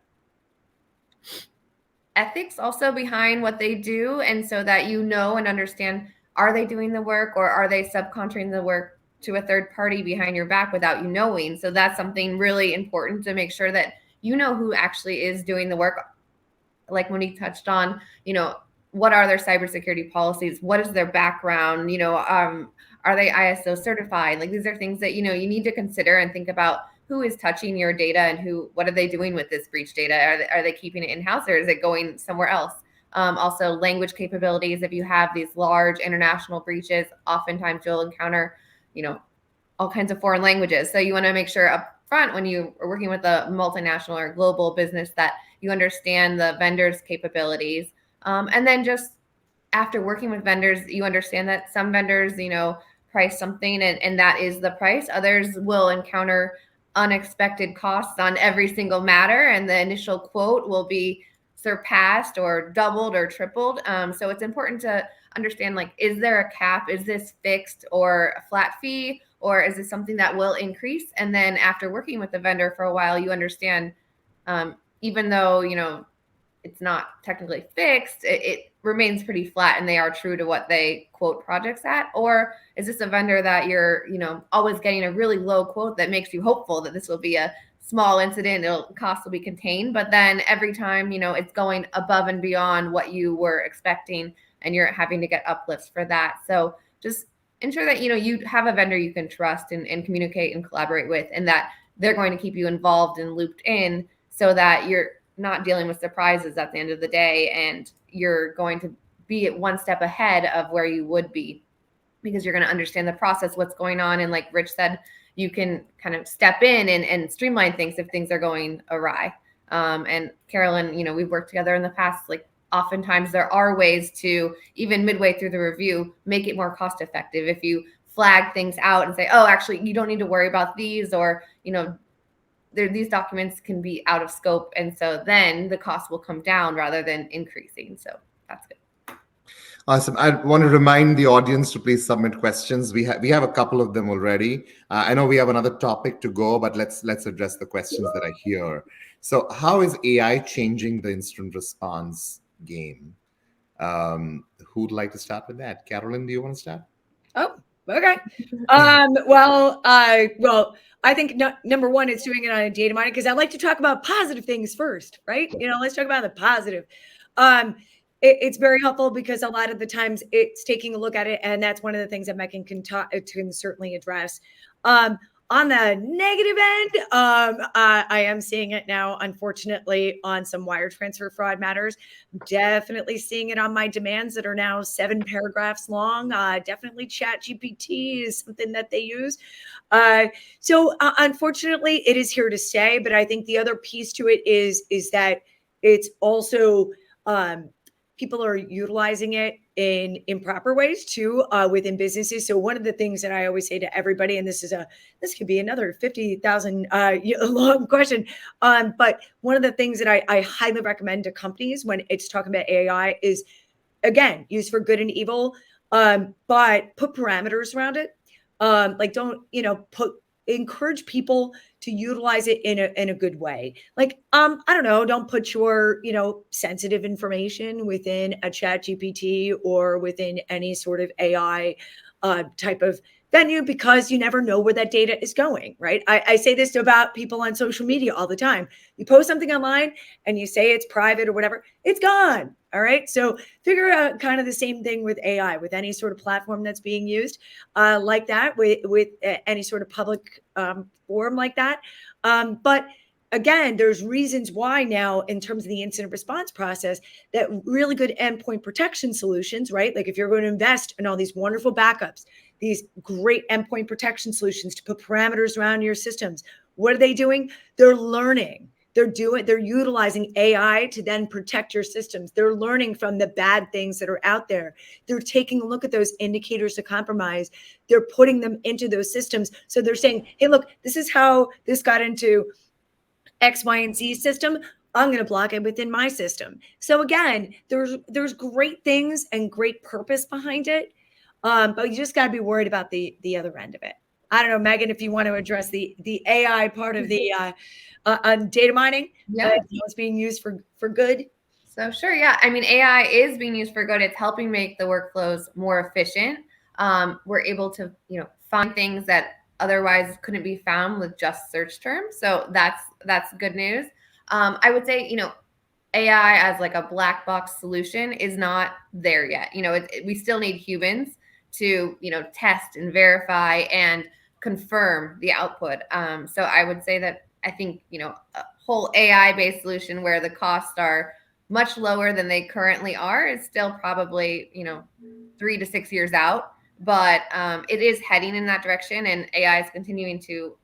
ethics also behind what they do. And so that and understand, are they doing the work or are they subcontracting the work to a third party behind your back without you knowing? So that's something really important to make sure that who actually is doing the work. Like Monique touched on, what are their cybersecurity policies? What is their background? Are they ISO certified? Like, these are things that, you need to consider and think about who is touching your data and what are they doing with this breach data? Are they keeping it in-house or is it going somewhere else? Also, language capabilities. If you have these large international breaches, oftentimes you'll encounter, all kinds of foreign languages. So you want to make sure up front when you are working with a multinational or global business that you understand the vendor's capabilities. And then just after working with vendors, you understand that some vendors, price something and that is the price. Others will encounter unexpected costs on every single matter, and the initial quote will be surpassed or doubled or tripled. So it's important to understand, like, is there a cap? Is this fixed or a flat fee? Or is this something that will increase? And then after working with the vendor for a while, you understand, even though, it's not technically fixed, it remains pretty flat and they are true to what they quote projects at? Or is this a vendor that you're, always getting a really low quote that makes you hopeful that this will be a small incident, cost will be contained, but then every time, it's going above and beyond what you were expecting and you're having to get uplifts for that. So just ensure that, you have a vendor you can trust and communicate and collaborate with, and that they're going to keep you involved and looped in so that you're not dealing with surprises at the end of the day, and you're going to be one step ahead of where you would be because you're going to understand the process, what's going on. And like Rich said, you can kind of step in and streamline things if things are going awry. And Carolyn, we've worked together in the past. Like, oftentimes there are ways to, even midway through the review, make it more cost effective. If you flag things out and say, oh, actually, you don't need to worry about these, or, these documents can be out of scope. And so then the cost will come down rather than increasing. So that's good. Awesome. I want to remind the audience to please submit questions. We have a couple of them already. I know we have another topic to go, but let's address the questions that I hear. So how is AI changing the incident response game? Who'd like to start with that? Carolyn, do you want to start? Oh, okay. I think number one, it's doing it on a data mining, because I like to talk about positive things first, right? Let's talk about the positive. It's very helpful because a lot of the times it's taking a look at it, and that's one of the things that Megan can certainly address. On the negative end, I am seeing it now, unfortunately, on some wire transfer fraud matters. Definitely seeing it on my demands that are now 7 paragraphs long. Definitely ChatGPT is something that they use. So unfortunately, it is here to stay. But I think the other piece to it is that it's also people are utilizing it in improper ways too, within businesses. So one of the things that I always say to everybody, and this could be another 50,000 long question, but one of the things that I highly recommend to companies when it's talking about AI is, again, use for good and evil, but put parameters around it. Like, don't encourage people to utilize it in a good way. Like, I don't know, don't put your, sensitive information within a ChatGPT or within any sort of AI type of venue, because you never know where that data is going, right? I say this about people on social media all the time. You post something online and you say it's private or whatever, it's gone. All right. So figure out kind of the same thing with AI, with any sort of platform that's being used like that, with any sort of public forum like that. But again, there's reasons why now, in terms of the incident response process, that really good endpoint protection solutions, right? Like, if you're going to invest in all these wonderful backups, these great endpoint protection solutions to put parameters around your systems, what are they doing? They're learning. They're utilizing AI to then protect your systems. They're learning from the bad things that are out there. They're taking a look at those indicators of compromise. They're putting them into those systems. So they're saying, hey, look, this is how this got into X, Y, and Z system, I'm going to block it within my system. So again, there's great things and great purpose behind it, but you just got to be worried about the other end of it. I don't know, Megan, if you want to address the AI part of the data mining, it's being used for good. So sure, yeah. I mean, AI is being used for good. It's helping make the workflows more efficient. We're able to, find things that otherwise couldn't be found with just search terms. So that's good news. I would say, AI as like a black box solution is not there yet. We still need humans to, test and verify and confirm the output. So I would say that I think, a whole AI-based solution where the costs are much lower than they currently are is still probably, 3 to 6 years out. But it is heading in that direction, and AI is continuing to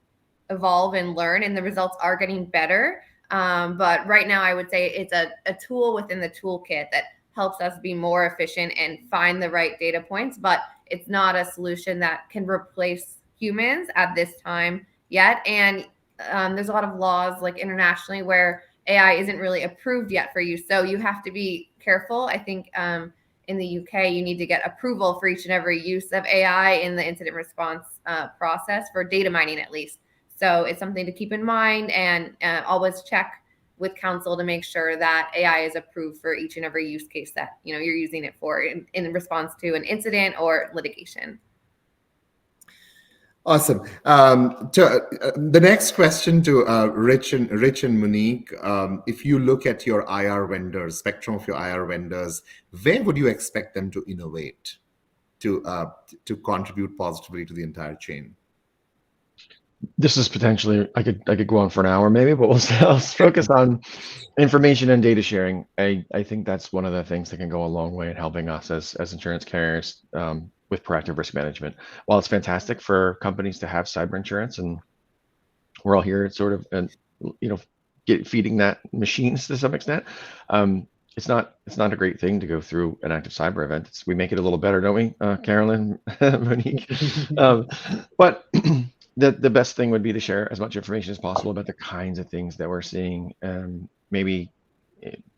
evolve and learn, and the results are getting better. But right now, I would say it's a tool within the toolkit that helps us be more efficient and find the right data points. But it's not a solution that can replace humans at this time yet. And there's a lot of laws, like internationally, where AI isn't really approved yet for use. So you have to be careful. I think in the UK, you need to get approval for each and every use of AI in the incident response process for data mining, at least. So it's something to keep in mind, and always check with counsel to make sure that AI is approved for each and every use case that you're using it for in response to an incident or litigation. Awesome. The next question to Rich and Monique. If you look at your IR vendors, spectrum of your IR vendors, where would you expect them to innovate to contribute positively to the entire chain? This is potentially, I could go on for an hour maybe, but I'll focus on information and data sharing. I think that's one of the things that can go a long way in helping us as insurance carriers with proactive risk management. While it's fantastic for companies to have cyber insurance, and we're all here sort of, and feeding that machines to some extent, it's not a great thing to go through an active cyber event. We make it a little better, don't we, Carolyn, Monique? But the best thing would be to share as much information as possible about the kinds of things that we're seeing, maybe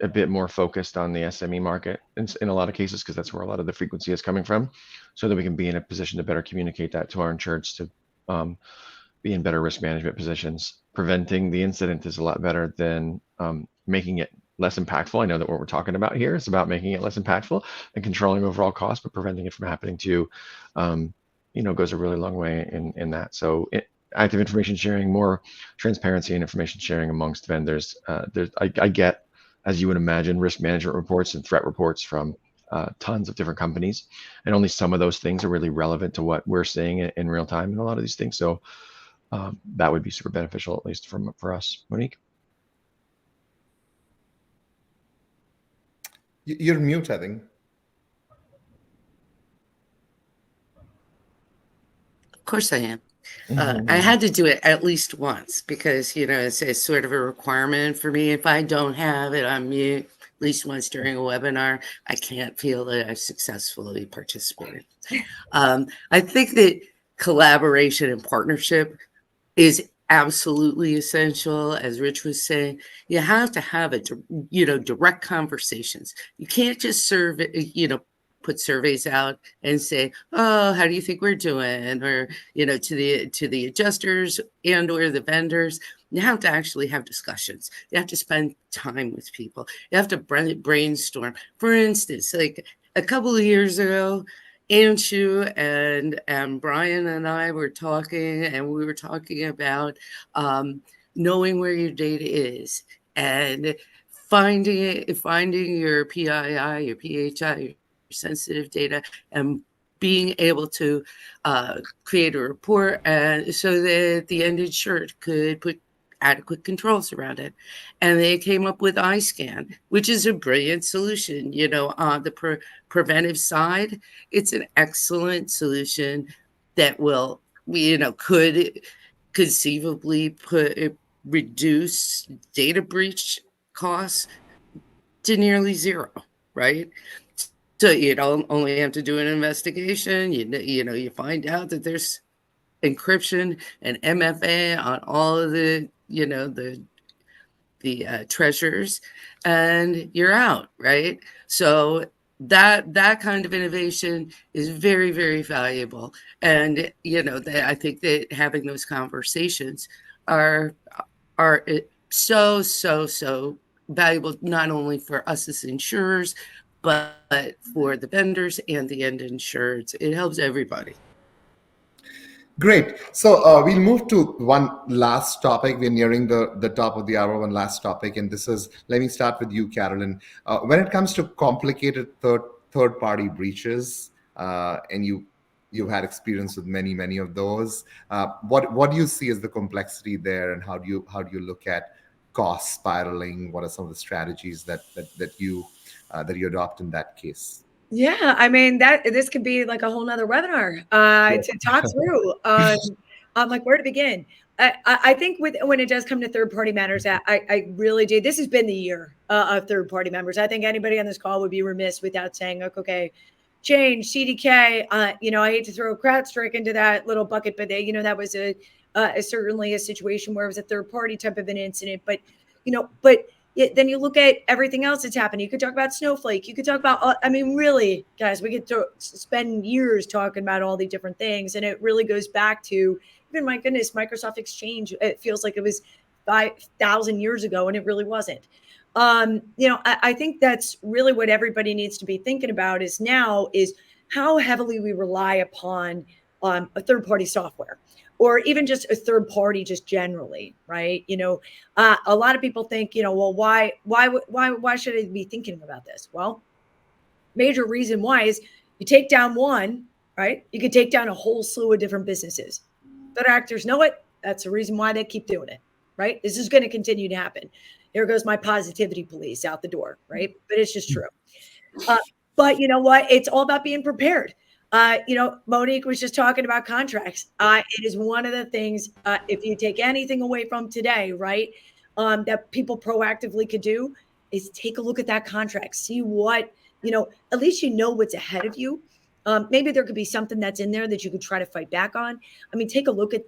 a bit more focused on the SME market in a lot of cases, because that's where a lot of the frequency is coming from, so that we can be in a position to better communicate that to our insureds to be in better risk management positions. Preventing the incident is a lot better than making it less impactful. I know that what we're talking about here is about making it less impactful and controlling overall cost, but preventing it from happening to goes a really long way in that. So active information sharing, more transparency and information sharing amongst vendors. I get, as you would imagine, risk management reports and threat reports from tons of different companies, and only some of those things are really relevant to what we're seeing in real time in a lot of these things. So that would be super beneficial, at least for us. Monique? You're mute, I think. Of course I am. I had to do it at least once because, it's sort of a requirement for me. If I don't have it on mute at least once during a webinar, I can't feel that I've successfully participated. I think that collaboration and partnership is absolutely essential. As Rich was saying, you have to have direct conversations. You can't just put surveys out and say, oh, how do you think we're doing? Or, to the adjusters and or the vendors. You have to actually have discussions. You have to spend time with people. You have to brainstorm. For instance, like a couple of years ago, Anshu and Brian and I were talking, and we were talking about knowing where your data is and finding your PII, your PHI, sensitive data, and being able to create a report so that the end insured could put adequate controls around it. And they came up with iScan, which is a brilliant solution. On the preventive side, it's an excellent solution that will, could conceivably reduce data breach costs to nearly zero, right? So you don't only have to do an investigation. You find out that there's encryption and MFA on all of the treasures, and you're out, right? So that kind of innovation is very, very valuable. And I think that having those conversations are so valuable, not only for us as insurers, but for the vendors and the end insureds. It helps everybody. Great. So we'll move to one last topic. We're nearing the top of the hour, one last topic. And this is, let me start with you, Carolyn. When it comes to complicated third-party breaches, and you've had experience with many of those, what do you see as the complexity there, and how do you look at cost spiraling? What are some of the strategies that you adopt in that case? Yeah, I mean this could be like a whole nother webinar to talk through. Like where to begin. I think when it does come to third-party matters, I really do. This has been the year of third-party members. I think anybody on this call would be remiss without saying, okay, change CDK. I hate to throw CrowdStrike into that little bucket, but that was certainly a situation where it was a third-party type of an incident. But then you look at everything else that's happened. You could talk about Snowflake. You could talk about, really, guys, we could spend years talking about all the different things. And it really goes back to, even, my goodness, Microsoft Exchange. It feels like it was 5,000 years ago, and it really wasn't. I think that's really what everybody needs to be thinking about is how heavily we rely upon a third-party software, or even just a third party, just generally, right? A lot of people think, well, why should I be thinking about this? Well, major reason why is you take down one, right? You could take down a whole slew of different businesses. Threat actors know it. That's the reason why they keep doing it, right? This is going to continue to happen. Here goes my positivity police out the door, right? But it's just true. But you know what? It's all about being prepared. Monique was just talking about contracts. It is one of the things, if you take anything away from today, right, that people proactively could do is take a look at that contract, see what, at least what's ahead of you. Maybe there could be something that's in there that you could try to fight back on. Take a look at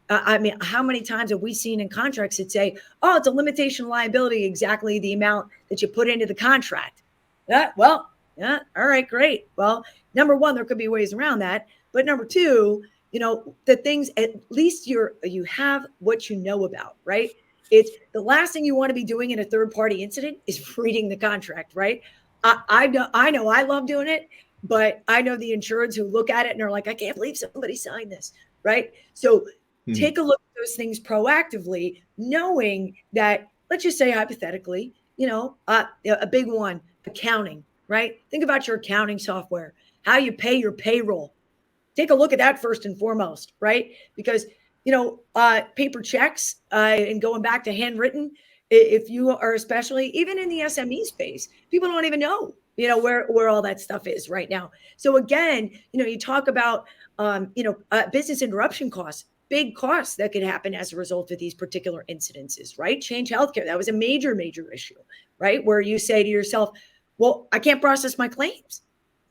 how many times have we seen in contracts that say, oh, it's a limitation of liability, exactly the amount that you put into the contract. Yeah, all right, great. Well, number one, there could be ways around that. But number two, the things, at least you have what you know about, right? It's the last thing you want to be doing in a third-party incident is reading the contract, right? I know I love doing it, but I know the insureds who look at it and are like, I can't believe somebody signed this, right? So take a look at those things proactively, knowing that, let's just say hypothetically, a big one, accounting. Right? Think about your accounting software, how you pay your payroll. Take a look at that first and foremost, right? Because, paper checks and going back to handwritten, if you are, especially even in the SME space, people don't even know, where all that stuff is right now. So again, you talk about, business interruption costs, big costs that could happen as a result of these particular incidences, right? Change Healthcare, that was a major issue, right? Where you say to yourself, well, I can't process my claims,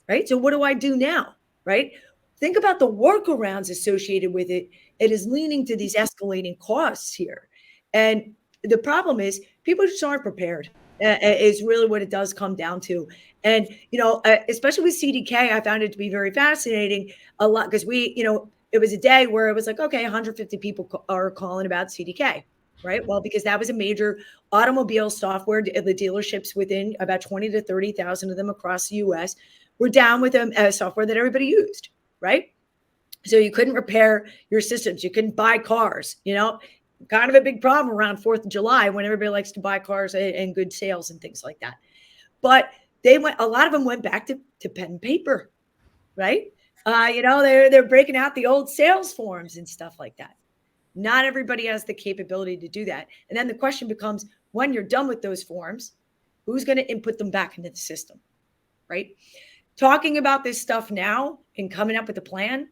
right? So what do I do now, right? Think about the workarounds associated with it. It is leaning to these escalating costs here. And the problem is people just aren't prepared, is really what it does come down to. And, especially with CDK, I found it to be very fascinating a lot because it was a day where it was like, okay, 150 people are calling about CDK. Right. Well, because that was a major automobile software, the dealerships within about 20 to 30,000 of them across the U.S. were down with a software that everybody used. Right. So you couldn't repair your systems. You couldn't buy cars, kind of a big problem around 4th of July when everybody likes to buy cars and good sales and things like that. But a lot of them went back to pen and paper. Right. They're breaking out the old sales forms and stuff like that. Not everybody has the capability to do that. And then the question becomes, when you're done with those forms, who's going to input them back into the system, right? Talking about this stuff now and coming up with a plan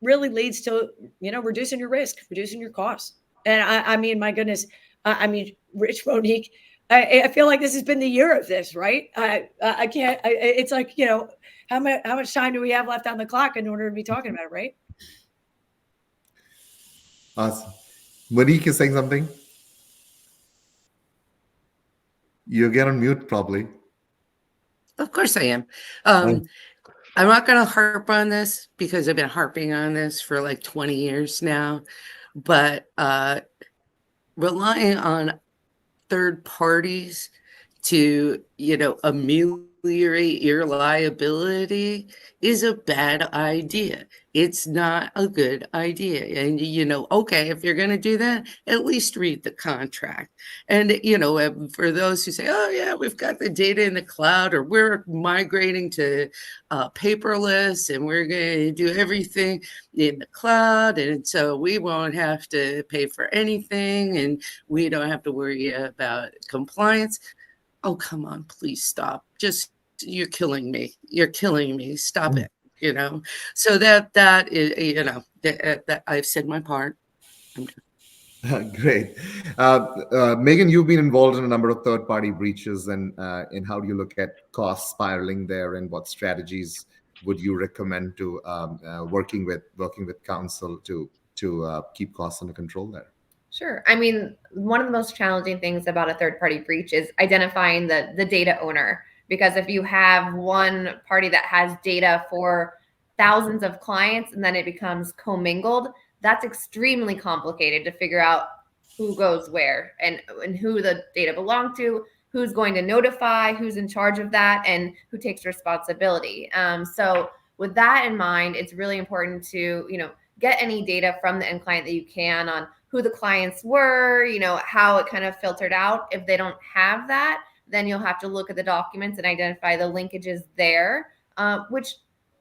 really leads to, reducing your risk, reducing your costs. And my goodness, Rich, Monique, I feel like this has been the year of this, right? I can't, it's like, how much time do we have left on the clock in order to be talking about it, right? Awesome. Monique is saying something. You get on mute, probably. Of course I am. I'm not going to harp on this because I've been harping on this for like 20 years now, but relying on third parties to, ameliorate your liability is a bad idea. It's not a good idea. And, okay, if you're going to do that, at least read the contract. And, for those who say, oh, yeah, we've got the data in the cloud, or we're migrating to paperless, and we're going to do everything in the cloud. And so we won't have to pay for anything, and we don't have to worry about compliance. Oh, come on, please stop. You're killing me. You're killing me. Stop it. So that is, that I've said my part. Great. Megan, you've been involved in a number of third-party breaches, and how do you look at cost spiraling there, and what strategies would you recommend to working with counsel to keep costs under control there? Sure. I mean, one of the most challenging things about a third-party breach is identifying the data owner. Because if you have one party that has data for thousands of clients and then it becomes commingled, that's extremely complicated to figure out who goes where and who the data belong to, who's going to notify, who's in charge of that, and who takes responsibility. So with that in mind, it's really important to, get any data from the end client that you can on who the clients were, how it kind of filtered out. If they don't have that, then you'll have to look at the documents and identify the linkages there, which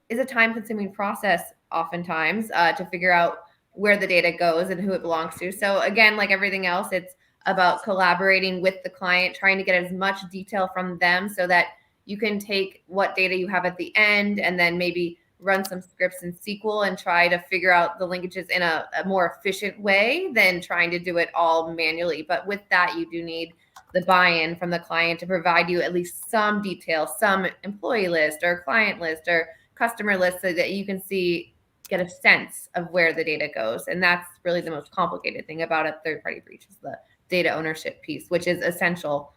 is a time-consuming process oftentimes to figure out where the data goes and who it belongs to. So again, like everything else, it's about collaborating with the client, trying to get as much detail from them so that you can take what data you have at the end and then maybe run some scripts in SQL and try to figure out the linkages in a more efficient way than trying to do it all manually. But with that, you do need the buy-in from the client to provide you at least some detail, some employee list or client list or customer list, so that you can get a sense of where the data goes. And that's really the most complicated thing about a third-party breach, is the data ownership piece, which is essential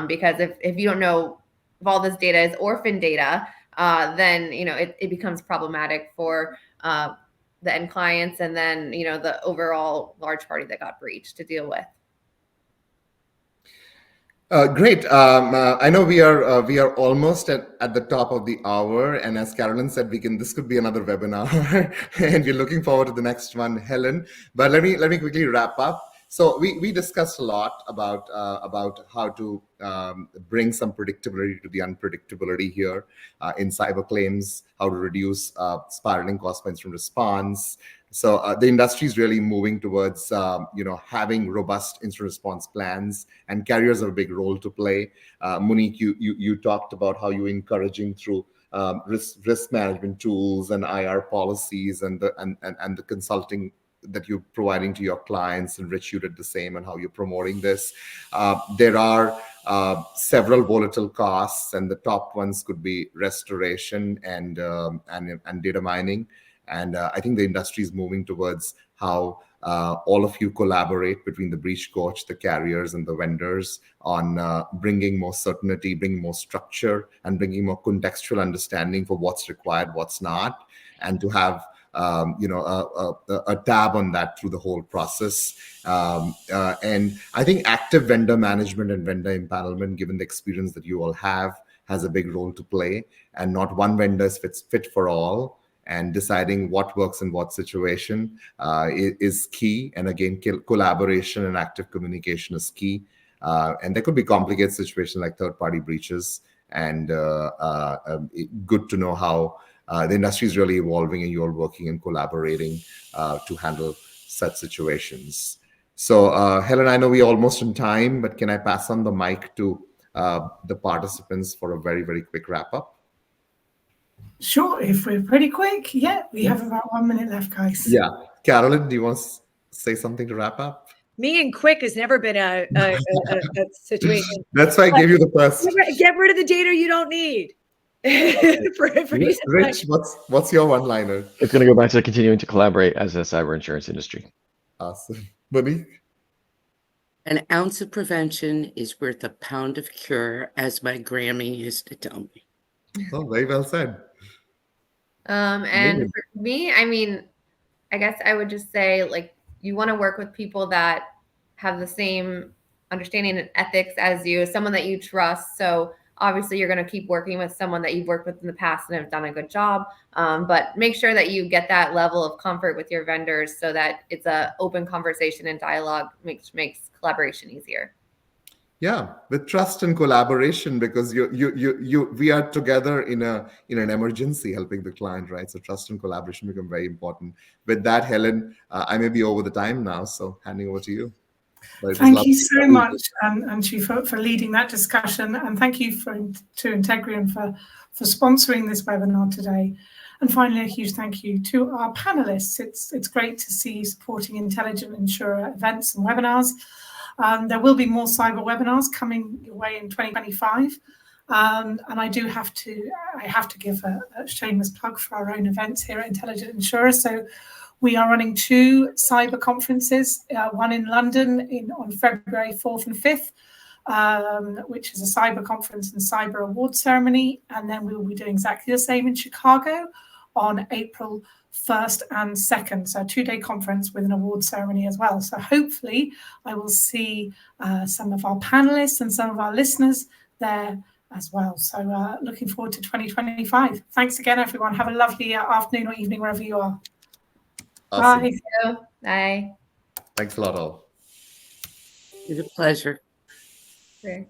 because if you don't know if all this data is orphan data, then it becomes problematic for the end clients and then the overall large party that got breached to deal with. Great. I know we are almost at the top of the hour, and as Carolyn said, this could be another webinar, and we're looking forward to the next one, Helen. But let me quickly wrap up. So we discussed a lot about how to bring some predictability to the unpredictability here in cyber claims, how to reduce spiraling cost for incident response. So the industry is really moving towards having robust incident response plans, and carriers have a big role to play. Monique, you talked about how you're encouraging through risk management tools and IR policies and the consulting that you're providing to your clients, and Rich, you did the same, and how you're promoting this. There are several volatile costs, and the top ones could be restoration and data mining. And I think the industry is moving towards how all of you collaborate between the breach coach, the carriers, and the vendors on bringing more certainty, bringing more structure, and bringing more contextual understanding for what's required, what's not, and to have a tab on that through the whole process. And I think active vendor management and vendor empanelment, given the experience that you all have, has a big role to play. And not one vendor is fit for all. And deciding what works in what situation is key. And again, collaboration and active communication is key. And there could be complicated situations like third-party breaches. And good to know how the industry is really evolving, and you're working and collaborating to handle such situations. So Helen, I know we're almost in time, but can I pass on the mic to the participants for a very, very quick wrap-up? Sure, if we're pretty quick. Yeah, we have about 1 minute left, guys. Yeah. Carolyn, do you want to say something to wrap up? Me and quick has never been a situation. That's why I gave you the first. Get rid of the data you don't need. Rich, what's your one-liner? It's going to go back to continuing to collaborate as a cyber insurance industry. Awesome. Monique? An ounce of prevention is worth a pound of cure, as my Grammy used to tell me. Oh, very well said. And Amazing. for me, I mean, I guess I would just say, like, you want to work with people that have the same understanding and ethics as you, someone that you trust. So obviously you're going to keep working with someone that you've worked with in the past and have done a good job. But make sure that you get that level of comfort with your vendors so that it's an open conversation and dialogue, makes collaboration easier. Yeah, with trust and collaboration, because we are together in an emergency helping the client, right? So trust and collaboration become very important. With that, Helen, I may be over the time now, so handing over to you. Thank you so much, Anshu, for leading that discussion, and thank you to Integrian for sponsoring this webinar today. And finally, a huge thank you to our panelists. It's great to see you supporting intelligent insurer events and webinars. There will be more cyber webinars coming your way in 2025. And I have to give a shameless plug for our own events here at Intelligent Insurer. So we are running 2 cyber conferences, one in London on February 4th and 5th, which is a cyber conference and cyber award ceremony. And then we will be doing exactly the same in Chicago on April 1st and 2nd. So a 2-day conference with an award ceremony as well. So hopefully I will see some of our panelists and some of our listeners there as well. So looking forward to 2025. Thanks again, everyone. Have a lovely afternoon or evening wherever you are. Awesome. Bye. Bye. Thanks a lot, all. It's a pleasure. Sure.